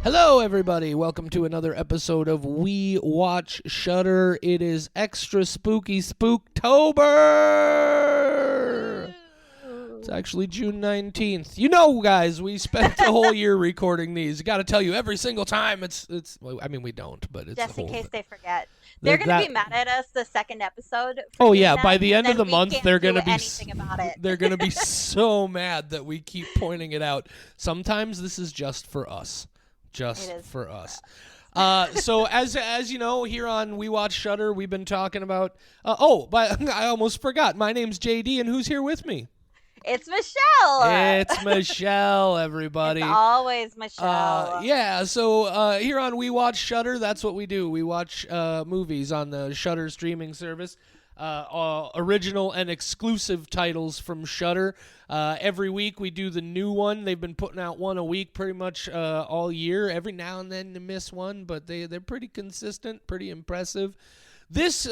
Hello, everybody. Welcome to another episode of We Watch Shudder. It is extra spooky Spooktober. It's actually June 19th. You know, guys, we spent the whole year recording these. Got to tell you every single time. Well, I mean, we don't, but it's just in case they forget. They're They're going to be mad at us the second episode. Oh yeah, that, by the end of the we month, can't they're do gonna be anything about it. They're gonna be so mad that we keep pointing it out. Sometimes this is just for us, just for us. So as you know, here on We Watch Shudder, we've been talking about. I almost forgot. My name's JD, and who's here with me? It's Michelle. It's Michelle, everybody. It's always Michelle. Yeah, so here on We Watch Shudder, that's what we do. We watch movies on the Shudder streaming service. Original and exclusive titles from Shudder. Every week we do the new one. They've been putting out one a week pretty much all year. Every now and then they miss one, but they're pretty consistent, pretty impressive. This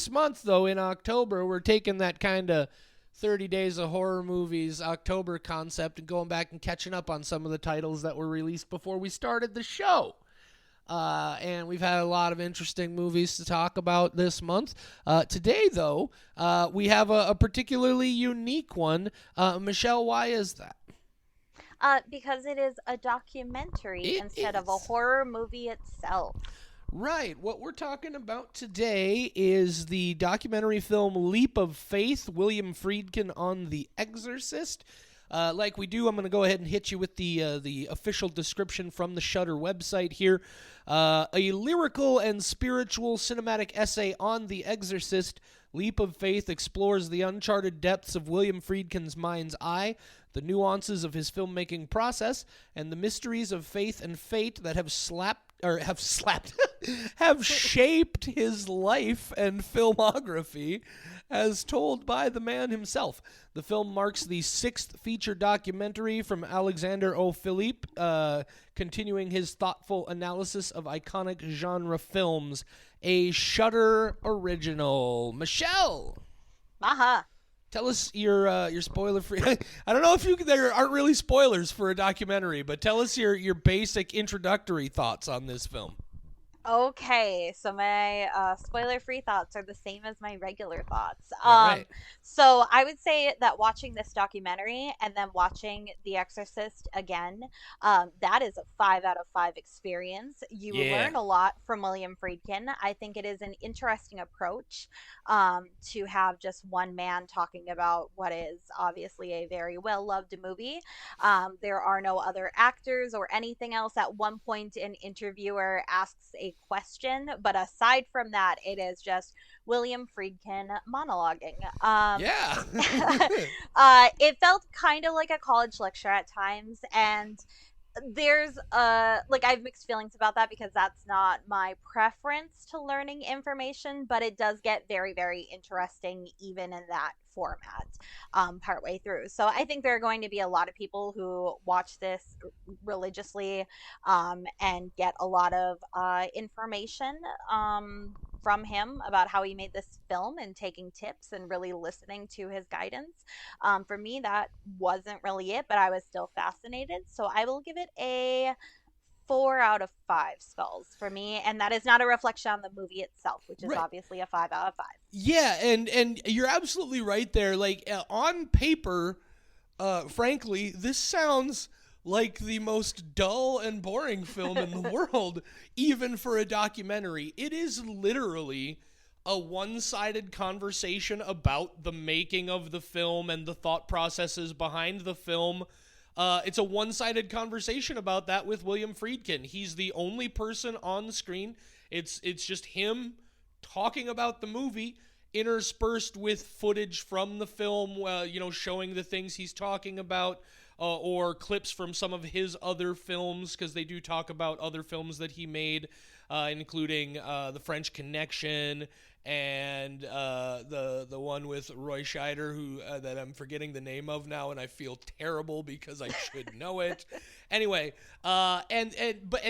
month, though, in October, we're taking that kind of 30 Days of Horror Movies October concept and going back and catching up on some of the titles that were released before we started the show. And we've had a lot of interesting movies to talk about this month. Today, though, we have a particularly unique one. Michelle, why is that? Because it is a documentary instead of a horror movie itself. Right. What we're talking about today is the documentary film Leap of Faith, William Friedkin on The Exorcist. Like we do, I'm going to go ahead and hit you with the official description from the Shudder website here. A lyrical and spiritual cinematic essay on The Exorcist, Leap of Faith explores the uncharted depths of William Friedkin's mind's eye, the nuances of his filmmaking process, and the mysteries of faith and fate that have have shaped his life and filmography as told by the man himself. The film marks the sixth feature documentary from Alexander O. Philippe, continuing his thoughtful analysis of iconic genre films. A Shudder original. Michelle! Tell us your spoiler-free... I don't know if there aren't really spoilers for a documentary, but tell us your basic introductory thoughts on this film. Okay, so my spoiler-free thoughts are the same as my regular thoughts. Right. So I would say that watching this documentary and then watching The Exorcist again, that is a 5 out of 5 experience. You learn a lot from William Friedkin. I think it is an interesting approach to have just one man talking about what is obviously a very well-loved movie. There are no other actors or anything else. At one point, an interviewer asks a question, but aside from that, it is just William Friedkin monologuing. It felt kind of like a college lecture at times, and there's I have mixed feelings about that because that's not my preference to learning information, but it does get very, very interesting even in that format partway through. So I think there are going to be a lot of people who watch this religiously and get a lot of information from him about how he made this film and taking tips and really listening to his guidance. For me, that wasn't really it, but I was still fascinated. So I will give it a 4 out of 5 skulls for me, and that is not a reflection on the movie itself, which is obviously a 5 out of 5. Yeah, and you're absolutely right there. Like on paper, frankly, this sounds like the most dull and boring film in the world, even for a documentary. It is literally a one-sided conversation about the making of the film and the thought processes behind the film. It's a one-sided conversation about that with William Friedkin. He's the only person on the screen. It's just him talking about the movie, interspersed with footage from the film, showing the things he's talking about, or clips from some of his other films, because they do talk about other films that he made, including The French Connection and the one with Roy Scheider, who that I'm forgetting the name of now, and I feel terrible because I should know it. Anyway, and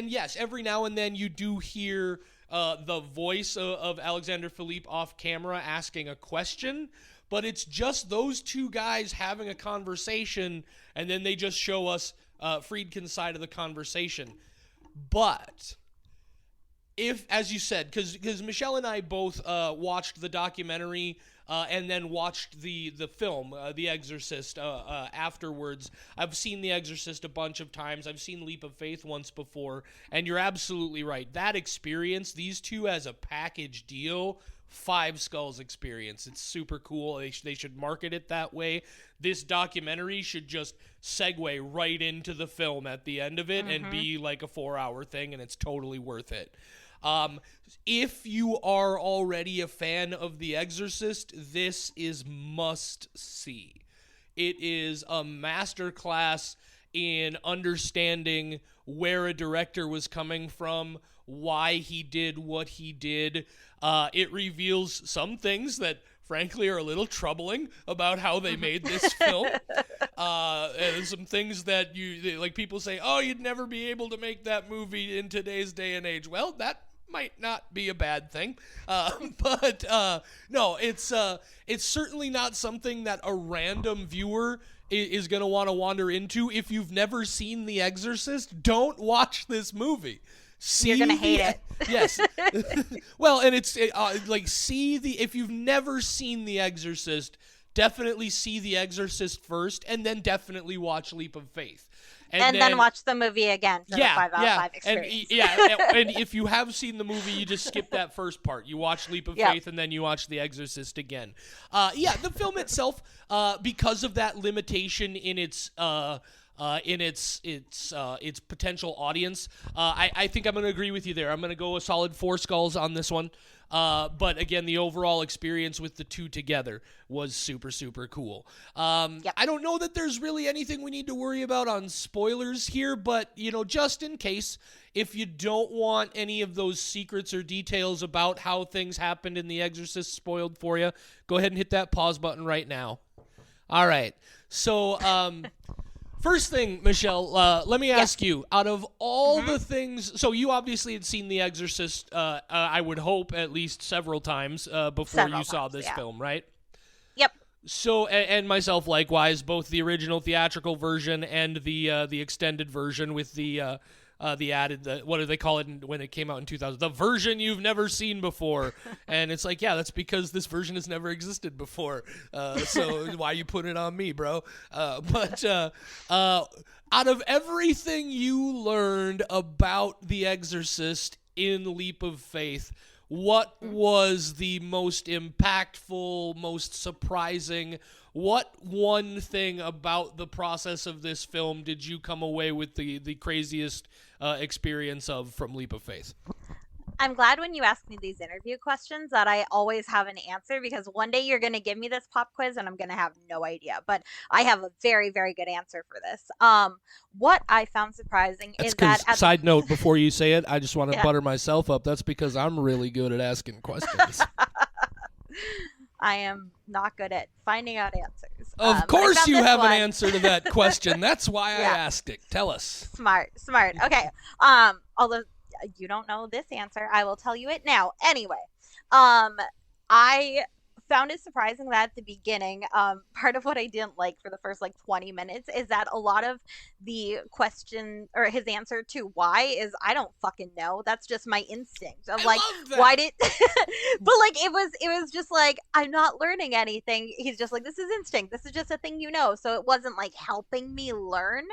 yes, every now and then you do hear the voice of Alexander Philippe off camera asking a question, but it's just those two guys having a conversation, and then they just show us Friedkin's side of the conversation. But if, as you said, because Michelle and I both watched the documentary and then watched the film, The Exorcist, afterwards. I've seen The Exorcist a bunch of times. I've seen Leap of Faith once before, and you're absolutely right. That experience, these two as a package deal, Five Skulls experience. It's super cool. They should market it that way. This documentary should just segue right into the film at the end of it and be like a 4-hour thing, and it's totally worth it. If you are already a fan of The Exorcist, this is must see. It is a masterclass in understanding where a director was coming from, why he did what he did. It reveals some things that, frankly, are a little troubling about how they made this film. And some things that like people say, oh, you'd never be able to make that movie in today's day and age. Well, that might not be a bad thing. But no, it's certainly not something that a random viewer is going to want to wander into. If you've never seen The Exorcist, don't watch this movie. You're gonna hate it. Yes. Well, and it's if you've never seen The Exorcist, definitely see The Exorcist first, and then definitely watch Leap of Faith. And then watch the movie again for the 5 out of 5 experience. And if you have seen the movie, you just skip that first part. You watch Leap of Faith, and then you watch The Exorcist again. The film itself, because of that limitation in its potential audience, I think I'm going to agree with you there. I'm going to go a solid 4 skulls on this one. But again, the overall experience with the two together was super, super cool. I don't know that there's really anything we need to worry about on spoilers here, but, just in case, if you don't want any of those secrets or details about how things happened in The Exorcist spoiled for you, go ahead and hit that pause button right now. All right. So, first thing, Michelle, let me ask you, out of all the things, so you obviously had seen The Exorcist, I would hope, at least several times before you saw this film, right? Yep. So, and myself likewise, both the original theatrical version and the extended version with the added, what do they call it when it came out in 2000? The version you've never seen before. And it's like, yeah, that's because this version has never existed before. So why you put it on me, bro? But out of everything you learned about The Exorcist in Leap of Faith, what was the most impactful, most surprising? What one thing about the process of this film did you come away with the craziest experience of from Leap of Faith? I'm glad when you ask me these interview questions that I always have an answer, because one day you're going to give me this pop quiz and I'm going to have no idea. But I have a very, very good answer for this. What I found surprising is that... Side note, before you say it, I just want to butter myself up. That's because I'm really good at asking questions. I am not good at finding out answers. Of course you have an answer to that question. That's why I asked it. Tell us. Smart. Okay. Although you don't know this answer, I will tell you it now. Anyway, I found it surprising that at the beginning, part of what I didn't like for the first 20 minutes is that a lot of the question or his answer to why is, I don't fucking know. That's just my instinct of why did, but it was just I'm not learning anything. He's just this is instinct. This is just a thing, so it wasn't helping me learn.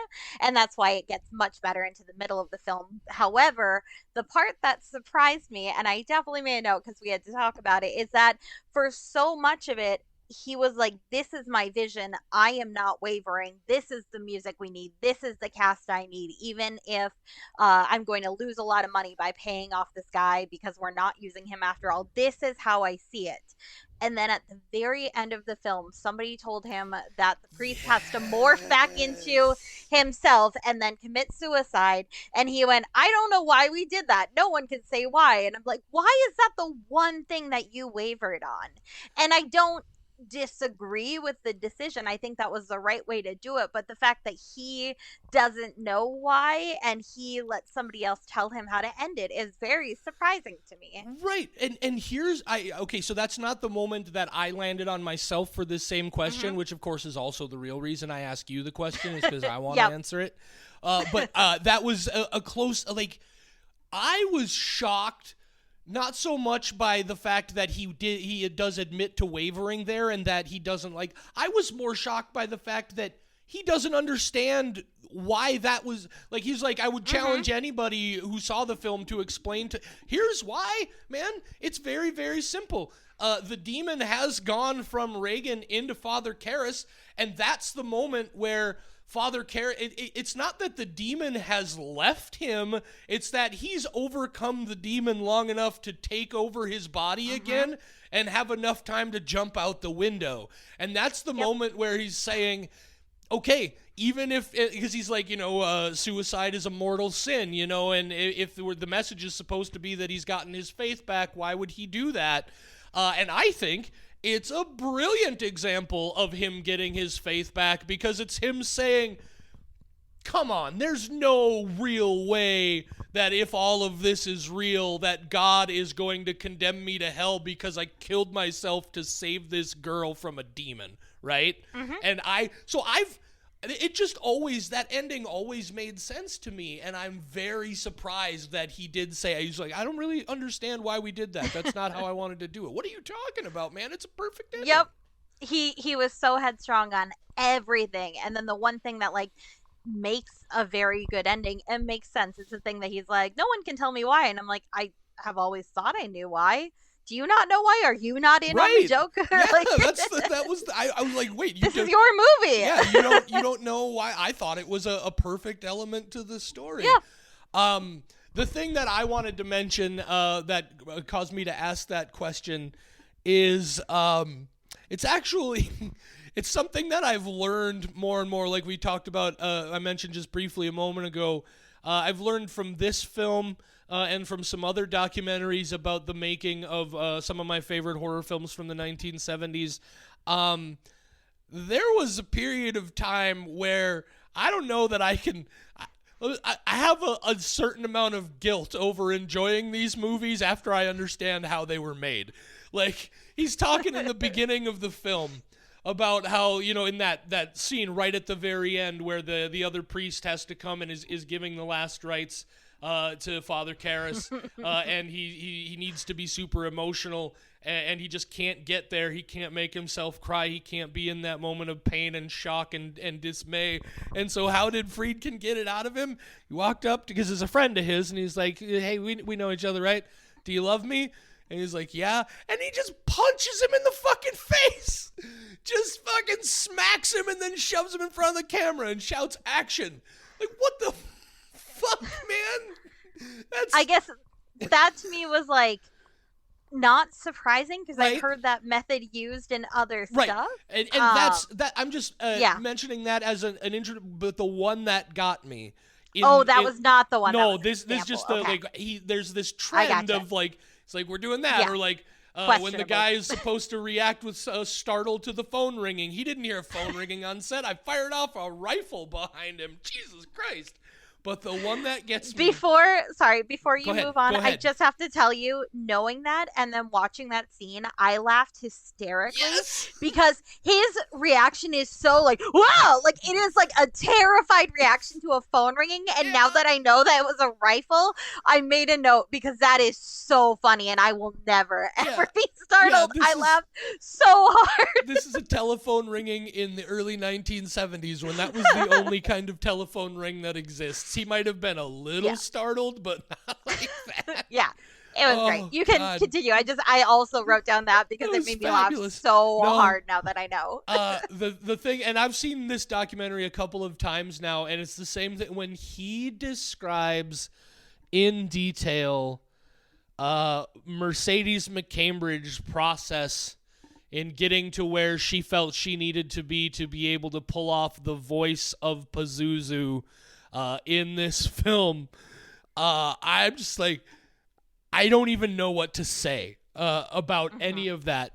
And that's why it gets much better into the middle of the film. However, the part that surprised me, and I definitely made a note because we had to talk about it, is that for so much of it, he was this is my vision. I am not wavering. This is the music we need. This is the cast I need. Even if I'm going to lose a lot of money by paying off this guy because we're not using him after all, this is how I see it. And then at the very end of the film, somebody told him that the priest has to morph back into himself and then commit suicide. And he went, I don't know why we did that. No one can say why. And I'm like, why is that the one thing that you wavered on? And I don't disagree with the decision. I think that was the right way to do it. But the fact that he doesn't know why and he let somebody else tell him how to end it is very surprising to me. Right. And so that's not the moment that I landed on myself for this same question, which of course is also the real reason I ask you the question, is because I want to answer it. But that was a close, I was shocked, not so much by the fact that he does admit to wavering there and that he doesn't like. I was more shocked by the fact that he doesn't understand why that was like. He's like, I would challenge anybody who saw the film to explain to. Here's why, man. It's very, very simple. The demon has gone from Reagan into Father Karras, and that's the moment where Father Karras, it's not that the demon has left him, it's that he's overcome the demon long enough to take over his body again and have enough time to jump out the window. And that's the moment where he's saying, okay, even if, because he's like, suicide is a mortal sin, and if the message is supposed to be that he's gotten his faith back, why would he do that? And I think it's a brilliant example of him getting his faith back, because it's him saying, come on, there's no real way that if all of this is real, that God is going to condemn me to hell because I killed myself to save this girl from a demon, right? And it just always, that ending always made sense to me, and I'm very surprised that he did say, he's like, I don't really understand why we did that. That's not how I wanted to do it. What are you talking about, man? It's a perfect ending. Yep. He was so headstrong on everything, and then the one thing that like makes a very good ending and makes sense, it's the thing that he's like, no one can tell me why, and I'm like, I have always thought I knew why. Do you not know why? Are you not in on the joke? Yeah, that was. I was like, wait, this is your movie. Yeah, you don't know why. I thought it was a perfect element to the story. Yeah. The thing that I wanted to mention that caused me to ask that question is it's actually it's something that I've learned more and more. Like we talked about, I mentioned just briefly a moment ago. I've learned from this film. And from some other documentaries about the making of some of my favorite horror films from the 1970s, there was a period of time where I don't know that I can... I have a certain amount of guilt over enjoying these movies after I understand how they were made. Like, he's talking in the beginning of the film about how, in that scene right at the very end where the other priest has to come and is giving the last rites to Father Karras, and he needs to be super emotional, and he just can't get there. He can't make himself cry. He can't be in that moment of pain and shock and dismay. And so how did Friedkin get it out of him? He walked up, because he's a friend of his, and he's like, hey, we know each other, right? Do you love me? And he's like, yeah. And he just punches him in the fucking face. Just fucking smacks him and then shoves him in front of the camera and shouts action. Like, what the fuck, man? I guess that to me was like not surprising, because I've heard that method used in other stuff. And that's that. I'm just mentioning that as an intro, but the one that got me. Was not the one. No, this just the there's this trend of like, it's like we're doing that, or like when the guy is supposed to react with startled to the phone ringing. He didn't hear a phone ringing on set. I fired off a rifle behind him. Jesus Christ. But the one that gets me... Before you move on, I just have to tell you, knowing that and then watching that scene, I laughed hysterically because his reaction is so like, wow! Like, it is like a terrified reaction to a phone ringing, and now that I know that it was a rifle, I made a note because that is so funny, and I will never, ever be startled. I laughed so hard. This is a telephone ringing in the early 1970s when that was the only kind of telephone ring that exists. He might have been a little startled, but not like that. Yeah, it was great. You can continue. I also wrote down that because it made me laugh so hard now that I know. The thing, and I've seen this documentary a couple of times now, and it's the same thing when he describes in detail Mercedes McCambridge's process in getting to where she felt she needed to be able to pull off the voice of Pazuzu in this film. I'm just like, I don't even know what to say about any of that.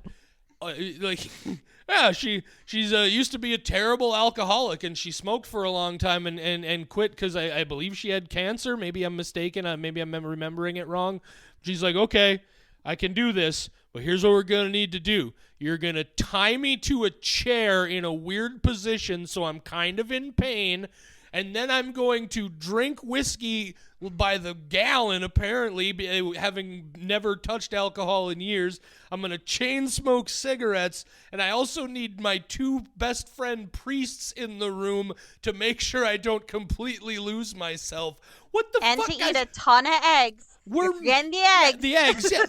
She's used to be a terrible alcoholic, and she smoked for a long time and quit because I believe she had cancer. Maybe I'm mistaken. Maybe I'm remembering it wrong. She's like, okay, I can do this, but here's what we're going to need to do. You're going to tie me to a chair in a weird position so I'm kind of in pain, and then I'm going to drink whiskey by the gallon, apparently, having never touched alcohol in years. I'm going to chain smoke cigarettes, and I also need my 2 best friend priests in the room to make sure I don't completely lose myself. What the and fuck, to guys? eat a ton of eggs. You're getting the eggs. The eggs, yeah,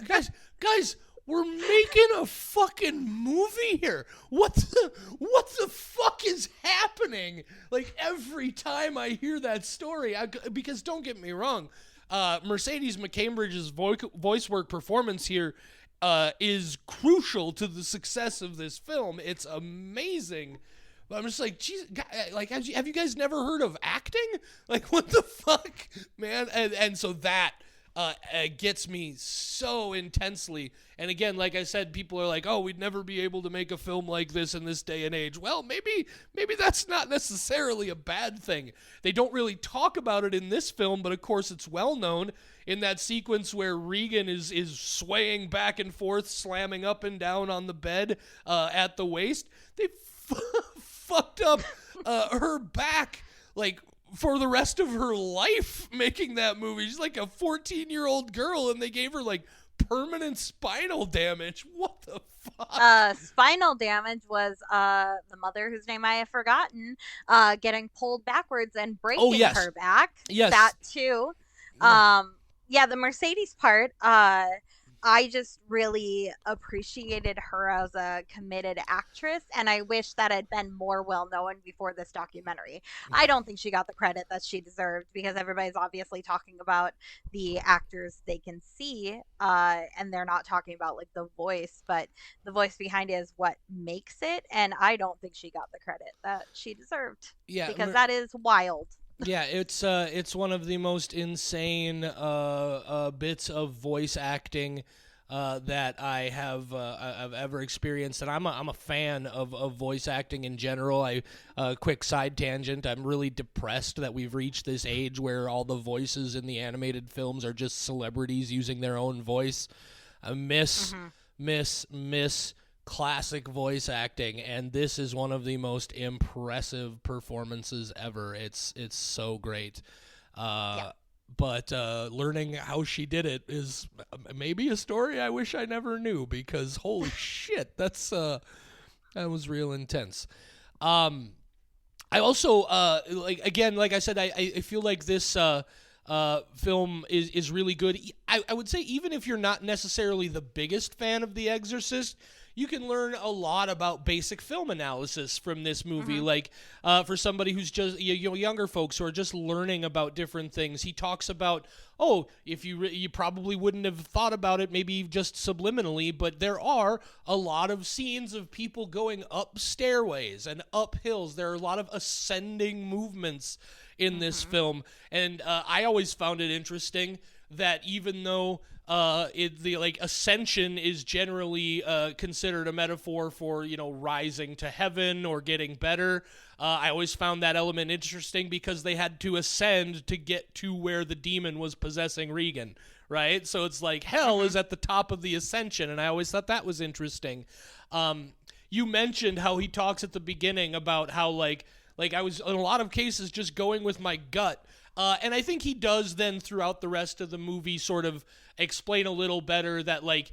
guys, we're making a fucking movie here. What the fuck is happening? Like, every time I hear that story, because don't get me wrong, Mercedes McCambridge's voice work performance here is crucial to the success of this film. It's amazing. But I'm just like, geez, like, have you guys never heard of acting? Like, what the fuck, man? And so that gets me so intensely. And again, like I said, people are like, oh, we'd never be able to make a film like this in this day and age. Well, maybe that's not necessarily a bad thing. They don't really talk about it in this film, but of course it's well known in that sequence where Regan is swaying back and forth, slamming up and down on the bed at the waist. They fucked up her back, like, for the rest of her life making that movie. She's like a 14-year-old girl, and they gave her, like, permanent spinal damage. What the fuck? Spinal damage was the mother, whose name I have forgotten, getting pulled backwards and breaking her back. Yes. That too. Yeah, the Mercedes part, I just really appreciated her as a committed actress, and I wish that had been more well known before this documentary. I don't think she got the credit that she deserved, because everybody's obviously talking about the actors they can see, and they're not talking about, like, the voice, but the voice behind it is what makes it, and I don't think she got the credit that she deserved. Yeah, because that is wild. Yeah, it's one of the most insane bits of voice acting that I've ever experienced, and I'm a fan of voice acting in general. Quick side tangent, I'm really depressed that we've reached this age where all the voices in the animated films are just celebrities using their own voice. I miss classic voice acting, and this is one of the most impressive performances ever. It's so great. But learning how she did it is maybe a story I wish I never knew, because holy shit, that was real intense. I also like I said, I feel like this film is really good. I would say, even if you're not necessarily the biggest fan of The Exorcist, you can learn a lot about basic film analysis from this movie. Like, for somebody who's just, younger folks who are just learning about different things, he talks about, if you probably wouldn't have thought about it, maybe just subliminally, but there are a lot of scenes of people going up stairways and up hills. There are a lot of ascending movements in this film, and I always found it interesting that even though ascension is generally considered a metaphor for, rising to heaven or getting better, I always found that element interesting, because they had to ascend to get to where the demon was possessing Regan, right? So it's like hell is at the top of the ascension, and I always thought that was interesting. You mentioned how he talks at the beginning about how like I was, in a lot of cases, just going with my gut. And I think he does then throughout the rest of the movie sort of explain a little better that, like,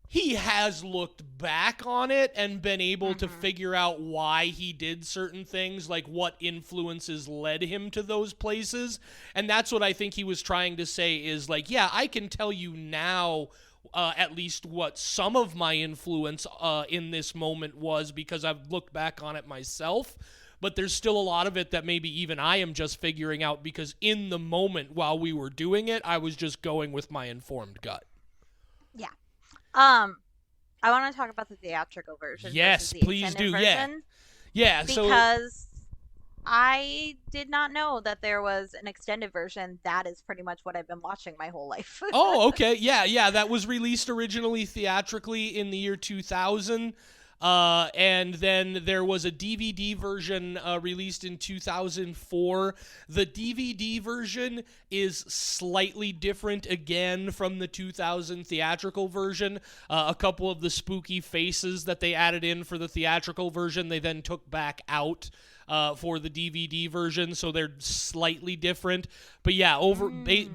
he has looked back on it and been able to figure out why he did certain things, like what influences led him to those places. And that's what I think he was trying to say is, like, yeah, I can tell you now at least what some of my influence in this moment was, because I've looked back on it myself. But there's still a lot of it that maybe even I am just figuring out, because in the moment while we were doing it, I was just going with my informed gut. Yeah. I want to talk about the theatrical version. Yes, please do. Version, yeah. Because I did not know that there was an extended version. That is pretty much what I've been watching my whole life. Oh, okay. Yeah. That was released originally theatrically in the year 2000. And then there was a DVD version released in 2004. The DVD version is slightly different again from the 2000 theatrical version. A couple of the spooky faces that they added in for the theatrical version, they then took back out for the DVD version, so they're slightly different. But yeah,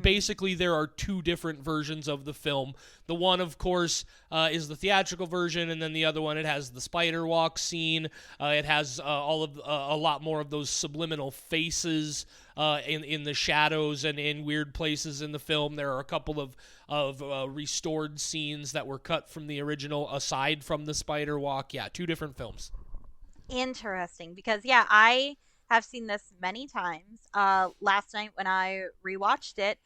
basically there are two different versions of the film. The one, of course, is the theatrical version, and then the other one, it has the spider walk scene. It has a lot more of those subliminal faces in the shadows and in weird places in the film. There are a couple of restored scenes that were cut from the original, aside from the spider walk. Yeah, two different films. Interesting, because yeah, I have seen this many times. Last night when I rewatched it,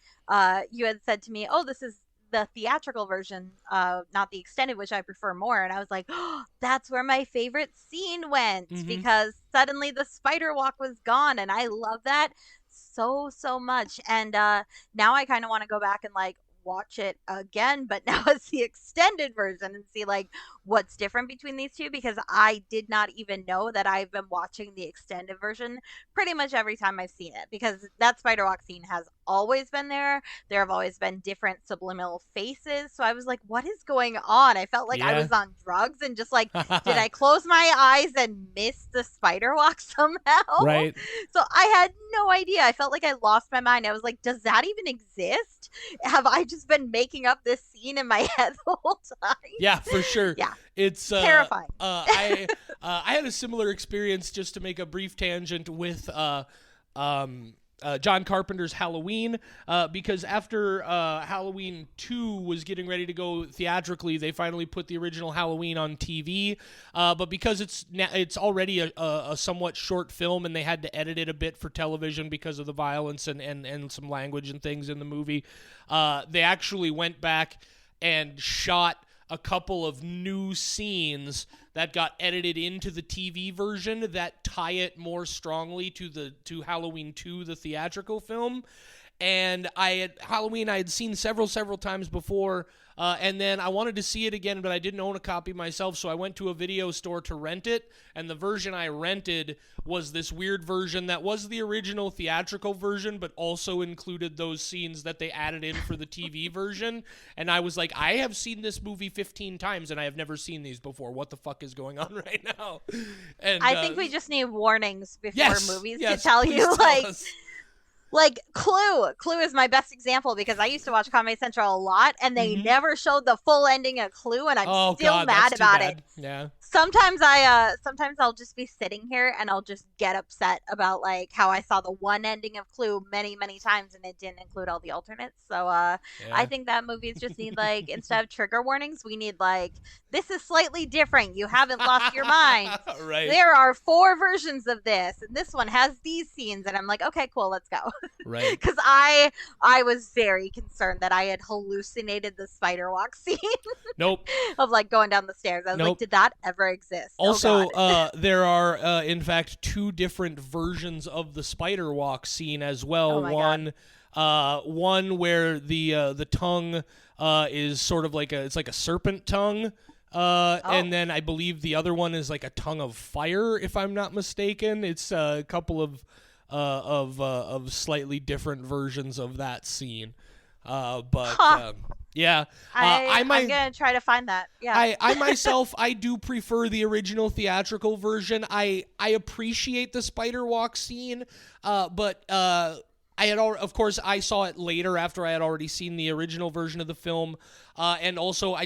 you had said to me, "Oh, this is the theatrical version, not the extended, which I prefer more." And I was like, "Oh, that's where my favorite scene went," because suddenly the spider walk was gone, and I love that so much. And now I kind of want to go back and like watch it again, but now it's the extended version, and see like what's different between these two, because I did not even know that I've been watching the extended version pretty much every time I've seen it, because that spider walk scene has always been there. There have always been different subliminal faces, so I was like, what is going on? I felt like I was on drugs, and just like, did I close my eyes and miss the spider walk somehow? Right. So I had no idea. I felt like I lost my mind. I was like, does that even exist? Have I just been making up this scene in my head the whole time? Yeah, for sure. Yeah. It's terrifying. I had a similar experience, just to make a brief tangent, with John Carpenter's Halloween, because after Halloween 2 was getting ready to go theatrically, they finally put the original Halloween on TV, but because it's already a somewhat short film, and they had to edit it a bit for television because of the violence and some language and things in the movie, they actually went back and shot a couple of new scenes that got edited into the TV version that tie it more strongly to Halloween 2, the theatrical film. And Halloween I had seen several times before, and then I wanted to see it again, but I didn't own a copy myself, so I went to a video store to rent it, and the version I rented was this weird version that was the original theatrical version, but also included those scenes that they added in for the TV version. And I was like, I have seen this movie 15 times, and I have never seen these before. What the fuck is going on right now? And I think we just need warnings before movies to tell you, tell like... us. Like Clue. Clue is my best example, because I used to watch Comedy Central a lot, and they never showed the full ending of Clue, and I'm still mad about it. Yeah. Sometimes I'll just be sitting here and I'll just get upset about like how I saw the one ending of Clue many times and it didn't include all the alternates. So I think that movies just need, like, instead of trigger warnings, we need like, this is slightly different. You haven't lost your mind. Right. There are 4 versions of this, and this one has these scenes, and I'm like, okay, cool, let's go. Right. Because I was very concerned that I had hallucinated the spider walk scene. Nope. Of like going down the stairs. I was like, did that ever exist? Also, there are in fact 2 different versions of the spider walk scene as well. One where the tongue is sort of like it's like a serpent tongue. And then I believe the other one is like a tongue of fire, if I'm not mistaken. It's a couple of slightly different versions of that scene. Yeah. I'm going to try to find that. Yeah. I myself, I do prefer the original theatrical version. I appreciate the spider walk scene, but of course, I saw it later after I had already seen the original version of the film. And also,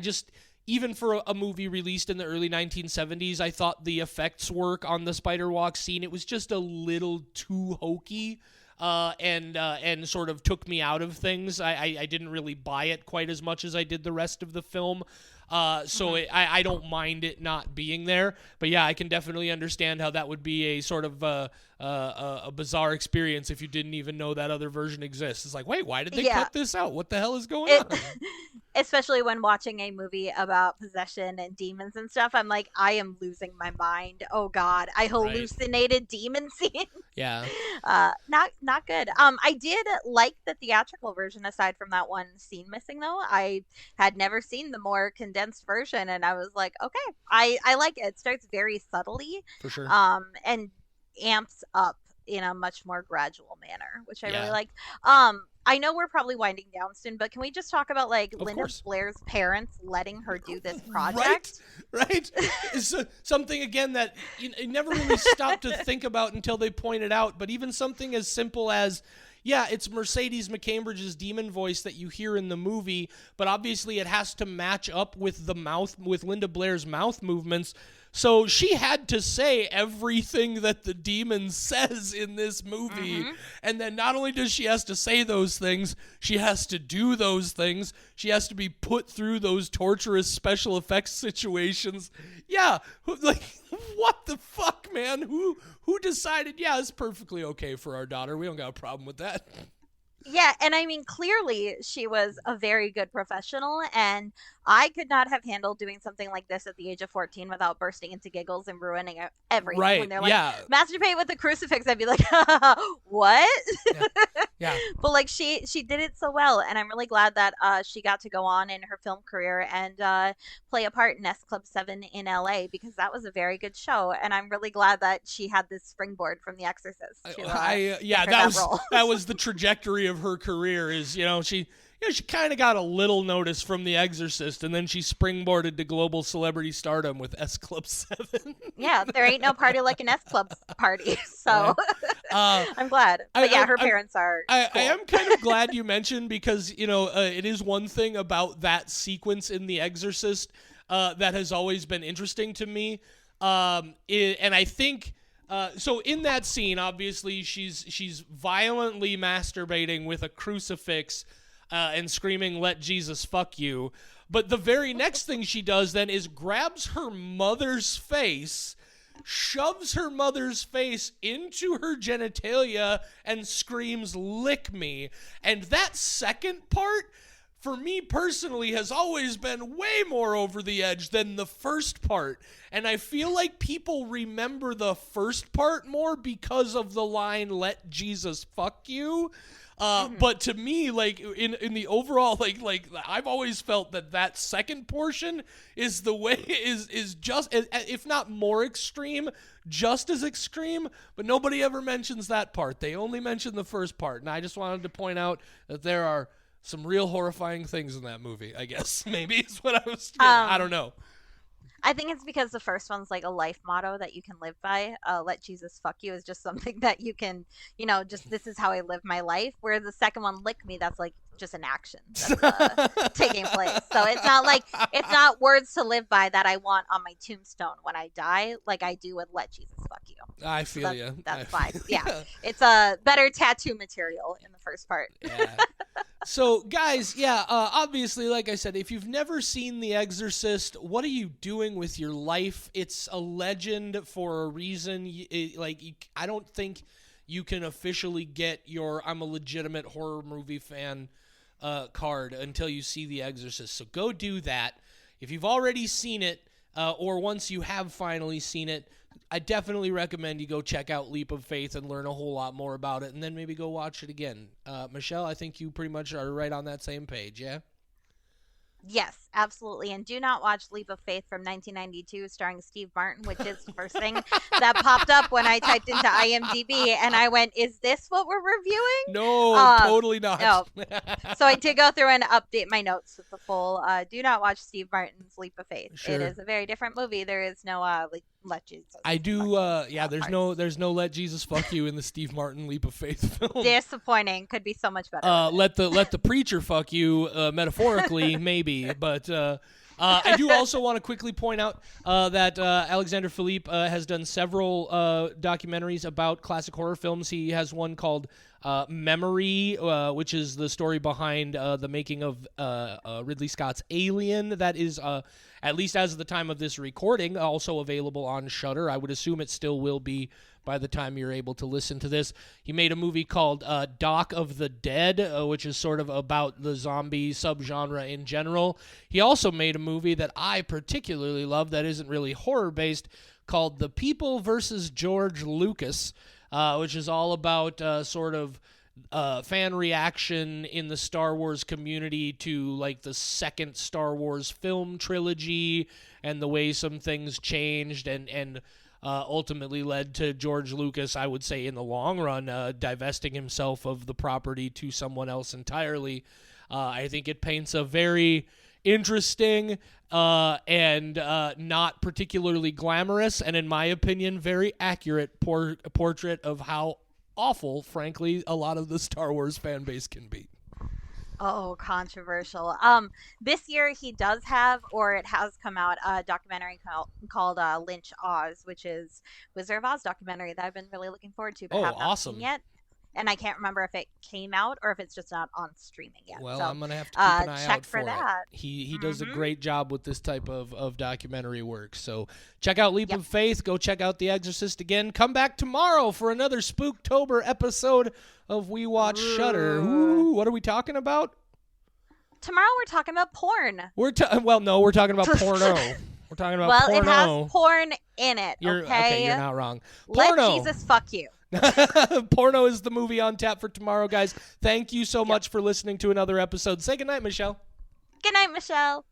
even for a movie released in the early 1970s, I thought the effects work on the spider walk scene, it was just a little too hokey. And sort of took me out of things. I didn't really buy it quite as much as I did the rest of the film. I don't mind it not being there. But yeah, I can definitely understand how that would be a sort of a bizarre experience if you didn't even know that other version exists. It's like, wait, why did they cut this out? What the hell is going on? Especially when watching a movie about possession and demons and stuff, I'm like, I am losing my mind. Oh God, I hallucinated demon scenes. Yeah. Not good. I did like the theatrical version aside from that one scene missing though. I had never seen the more condensed condensed version, and I was like, okay, I like it. It starts very subtly, For sure. and amps up in a much more gradual manner, which I really Yeah. liked. I know we're probably winding down soon, but can we just talk about like Of Linda course. Blair's parents letting her do this Right, project? right. It's something again that you never really stopped to think about until they pointed out. But even something as simple as, yeah, it's Mercedes McCambridge's demon voice that you hear in the movie, but obviously it has to match up with with Linda Blair's mouth movements. So she had to say everything that the demon says in this movie. Mm-hmm. And then not only does she has to say those things, she has to do those things. She has to be put through those torturous special effects situations. Yeah, like, what the fuck, man? Who decided, yeah, it's perfectly okay for our daughter. We don't got a problem with that. Yeah, and I mean, clearly she was a very good professional, and I could not have handled doing something like this at the age of 14 without bursting into giggles and ruining everything. Right, When they're like, yeah. masturbate with a crucifix, I'd be like, what? Yeah. But like she did it so well, and I'm really glad that she got to go on in her film career and play a part in S Club 7 in LA, because that was a very good show, and I'm really glad that she had this springboard from The Exorcist to yeah, her that role. that was the trajectory of her career. Is she kind of got a little notice from The Exorcist, and then she springboarded to global celebrity stardom with S Club 7. Yeah, there ain't no party like an S Club party, so I'm glad. But yeah, her parents are cool. I am kind of glad you mentioned, because it is one thing about that sequence in The Exorcist that has always been interesting to me, and I think. So in that scene, obviously she's violently masturbating with a crucifix and screaming, "Let Jesus fuck you." But the very next thing she does then is grabs her mother's face, shoves her mother's face into her genitalia, and screams, "Lick me." And that second part, for me personally, has always been way more over the edge than the first part. And I feel like people remember the first part more because of the line, "Let Jesus fuck you." But to me, like in the overall, like I've always felt that second portion is the way is just, if not more extreme, just as extreme. But nobody ever mentions that part. They only mention the first part. And I just wanted to point out that there are some real horrifying things in that movie, I guess. Maybe is what I was. I don't know. I think it's because the first one's like a life motto that you can live by. Let Jesus fuck you is just something that you can, just this is how I live my life. Whereas the second one, lick me, that's like just an action that's taking place. So it's not words to live by that I want on my tombstone when I die, like I do with "Let Jesus fuck you." I feel you. That's fine. Yeah, it's a better tattoo material in the first part. Yeah. So, guys, obviously, like I said, if you've never seen The Exorcist, what are you doing with your life? It's a legend for a reason. I don't think you can officially get your "I'm a legitimate horror movie fan" card until you see The Exorcist. So go do that. If you've already seen it, or once you have finally seen it, I definitely recommend you go check out Leap of Faith and learn a whole lot more about it, and then maybe go watch it again. Michelle, I think you pretty much are right on that same page, yeah? Yes, absolutely. And do not watch Leap of Faith from 1992 starring Steve Martin, which is the first thing that popped up when I typed into IMDb, and I went, is this what we're reviewing? No, totally not. No. So I did go through and update my notes with the full, do not watch Steve Martin's Leap of Faith. Sure. It is a very different movie. There is no Let Jesus I do, there's no "Let Jesus fuck you" in the Steve Martin Leap of Faith film. Disappointing. Could be so much better. Let the preacher fuck you, metaphorically, maybe. But I do also want to quickly point out that Alexander Philippe has done several documentaries about classic horror films. He has one called Memory, which is the story behind the making of Ridley Scott's Alien. That is, at least as of the time of this recording, also available on Shudder. I would assume it still will be by the time you're able to listen to this. He made a movie called Dock of the Dead, which is sort of about the zombie subgenre in general. He also made a movie that I particularly love that isn't really horror-based, called The People versus George Lucas, which is all about sort of fan reaction in the Star Wars community to like the second Star Wars film trilogy and the way some things changed and ultimately led to George Lucas, I would say in the long run, divesting himself of the property to someone else entirely. I think it paints a very interesting and not particularly glamorous and, in my opinion, very accurate portrait of how awful, frankly, a lot of the Star Wars fan base can be. Oh, controversial. This year he does have, or it has come out, a documentary called Lynch Oz, which is Wizard of Oz documentary that I've been really looking forward to, but Oh, have not awesome. seen yet. And I can't remember if it came out or if it's just not on streaming yet. Well, So I'm going to have to keep an eye check out for for that. it. He does a Mm-hmm. great job with this type of documentary work. So check out Leap Yep. of Faith. Go check out The Exorcist again. Come back tomorrow for another Spooktober episode of We Watch Shudder. Ooh, what are we talking about? Tomorrow we're talking about porn. We're talking about porno. We're talking about Well, porno. it has porn in it. Okay, you're not wrong. Let Porno. Jesus fuck you. Porno is the movie on tap for tomorrow, guys. Thank you so much for listening to another episode. Say goodnight, Michelle. Good night, Michelle.